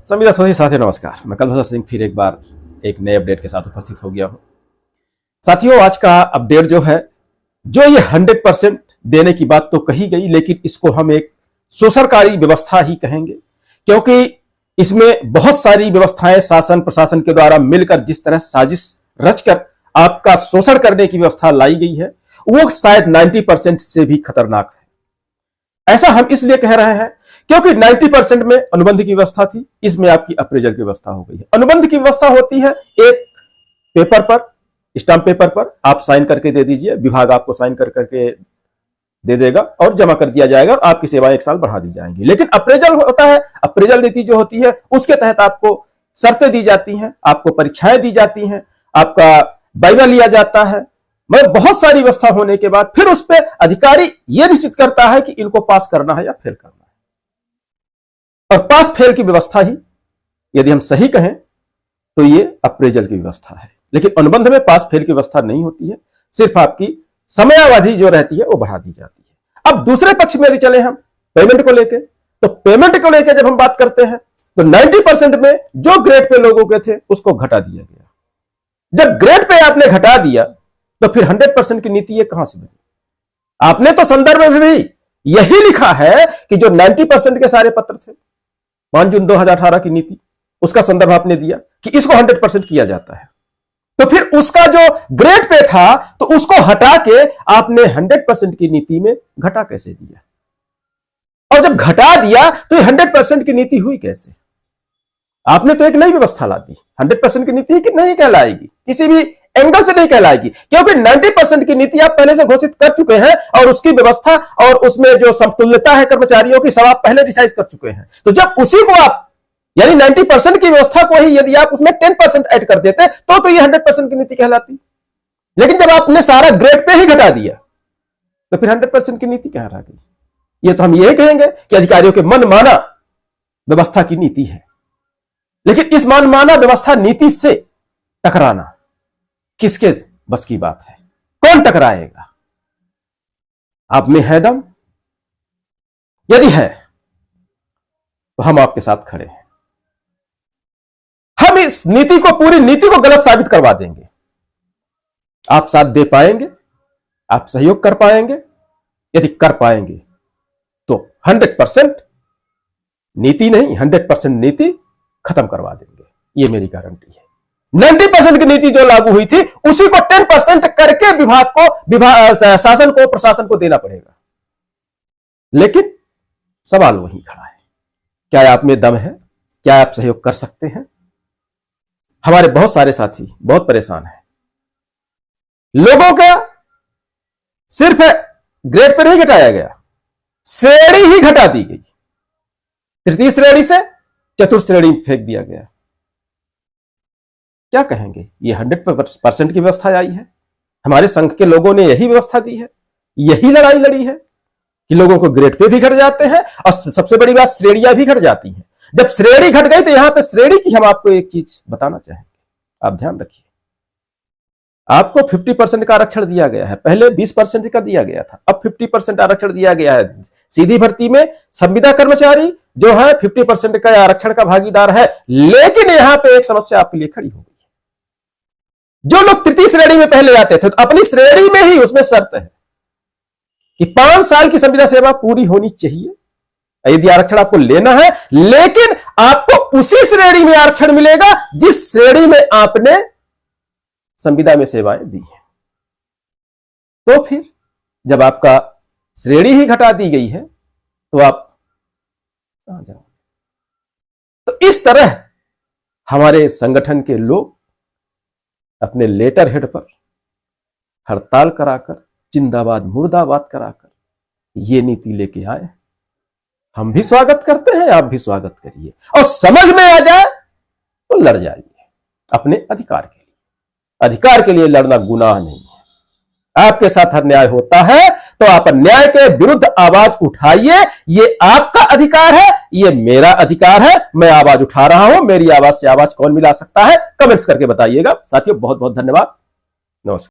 संविदा साथियों नमस्कार। मैं कलभूषण सिंह फिर एक बार एक नए अपडेट के साथ उपस्थित हो गया हूं। साथियों, आज का अपडेट जो है, जो ये 100% देने की बात तो कही गई, लेकिन इसको हम एक शोषणकारी व्यवस्था ही कहेंगे, क्योंकि इसमें बहुत सारी व्यवस्थाएं शासन प्रशासन के द्वारा मिलकर जिस तरह साजिश रचकर आपका शोषण करने की व्यवस्था लाई गई है, वो शायद 90% से भी खतरनाक है। ऐसा हम इसलिए कह रहे हैं क्योंकि 90% में अनुबंध की व्यवस्था थी, इसमें आपकी अप्रेजल की व्यवस्था हो गई है। अनुबंध की व्यवस्था होती है एक पेपर पर, स्टाम्प पेपर पर आप साइन करके दे दीजिए, विभाग आपको साइन कर करके दे देगा और जमा कर दिया जाएगा और आपकी सेवाएं 1 साल बढ़ा दी जाएंगी। लेकिन अप्रेजल होता है, अप्रेजल नीति जो होती है उसके तहत आपको शर्तें दी जाती हैं, आपको परीक्षाएं दी जाती हैं, आपका वाइवा लिया जाता है, मगर बहुत सारी व्यवस्था होने के बाद फिर उस पर अधिकारी यह निश्चित करता है कि इनको पास करना है या फेल करना है। और पास फेल की व्यवस्था ही यदि हम सही कहें तो ये अप्रेजल की व्यवस्था है। लेकिन अनुबंध में पास फेल की व्यवस्था नहीं होती है, सिर्फ आपकी समयावधि जो रहती है वो बढ़ा दी जाती है। अब दूसरे पक्ष में यदि चले हम पेमेंट को लेके, तो पेमेंट को लेके जब हम बात करते हैं तो 90% में जो ग्रेड पे लोगों के थे उसको घटा दिया गया। जब ग्रेड पे आपने घटा दिया तो फिर 100% की नीति ये कहां से बनी? आपने तो संदर्भ में भी यही लिखा है कि जो 90% के सारे पत्र थे 5 जून 2018 की नीति, उसका संदर्भ आपने दिया कि इसको 100% किया जाता है। तो फिर उसका जो ग्रेड पे था तो उसको हटा के आपने 100% की नीति में घटा कैसे दिया? और जब घटा दिया तो 100% की नीति हुई कैसे? आपने तो एक नई व्यवस्था ला दी। 100% की नीति कि नहीं कहलाएगी, किसी भी एंगल से नहीं कहलाएगी, क्योंकि 90% की नीति आप पहले से घोषित कर चुके हैं और उसकी व्यवस्था और उसमें जो समतुल्यता है कर्मचारियों की सब आप पहले डिसाइड कर चुके हैं। तो जब उसी को आप यानी 90% की व्यवस्था को ही यदि आप उसमें 10% ऐड कर देते तो ये 100% की नीति कहलाती। लेकिन जब आपने सारा ग्रेड पे ही घटा दिया तो फिर 100% की नीति कहां रह गई? ये तो हम यही कहेंगे कि अधिकारियों के मनमाना व्यवस्था की नीति है। लेकिन इस मनमाना व्यवस्था नीति से टकराना किसके बस की बात है? कौन टकराएगा? आप में है दम? यदि है तो हम आपके साथ खड़े हैं। हम इस नीति को, पूरी नीति को गलत साबित करवा देंगे। आप साथ दे पाएंगे? आप सहयोग कर पाएंगे? यदि कर पाएंगे तो 100% नीति नहीं, 100% नीति खत्म करवा देंगे, ये मेरी गारंटी है। 90% की नीति जो लागू हुई थी उसी को 10% करके विभाग को, शासन को, प्रशासन को देना पड़ेगा। लेकिन सवाल वही खड़ा है, क्या आप में दम है? क्या आप सहयोग कर सकते हैं? हमारे बहुत सारे साथी बहुत परेशान हैं। लोगों का सिर्फ ग्रेड पर नहीं घटाया गया, श्रेणी ही घटा दी गई। तृतीय श्रेणी से चतुर्थ श्रेणी में फेंक दिया गया। क्या कहेंगे? ये 100% की व्यवस्था आई है। हमारे संघ के लोगों ने यही व्यवस्था दी है, यही लड़ाई लड़ी है कि लोगों को ग्रेड पे भी घट जाते हैं और सबसे बड़ी बात श्रेणियां भी घट जाती हैं। जब श्रेणी घट गई तो यहां पे श्रेणी की हम आपको एक चीज बताना चाहेंगे, आप ध्यान रखिए। आपको 50% का आरक्षण दिया गया है, पहले 20% का दिया गया था, अब 50% आरक्षण दिया गया है। सीधी भर्ती में संविदा कर्मचारी जो है 50% का आरक्षण का भागीदार है। लेकिन यहां पे एक समस्या आपके लिए खड़ी हो गई है। जो लोग तृतीय श्रेणी में पहले आते थे तो अपनी श्रेणी में ही उसमें शर्त है कि 5 साल की संविदा सेवा पूरी होनी चाहिए यदि आरक्षण आपको लेना है। लेकिन आपको उसी श्रेणी में आरक्षण मिलेगा जिस श्रेणी में आपने संविदा में सेवाएं दी है। तो फिर जब आपका श्रेणी ही घटा दी गई है तो आप कहां जाओ? तो इस तरह हमारे संगठन के लोग अपने लेटर हेड पर हड़ताल कराकर, जिंदाबाद मुर्दाबाद कराकर ये नीति लेके आए। हम भी स्वागत करते हैं, आप भी स्वागत करिए और समझ में आ जाए तो लड़ जाइए अपने अधिकार के लिए। अधिकार के लिए लड़ना गुनाह नहीं है। आपके साथ अन्याय होता है तो आप अन्याय के विरुद्ध आवाज उठाइए। ये आपका अधिकार है, ये मेरा अधिकार है। मैं आवाज उठा रहा हूं, मेरी आवाज से आवाज कौन मिला सकता है? कमेंट्स करके बताइएगा। साथियों बहुत बहुत धन्यवाद। नमस्कार।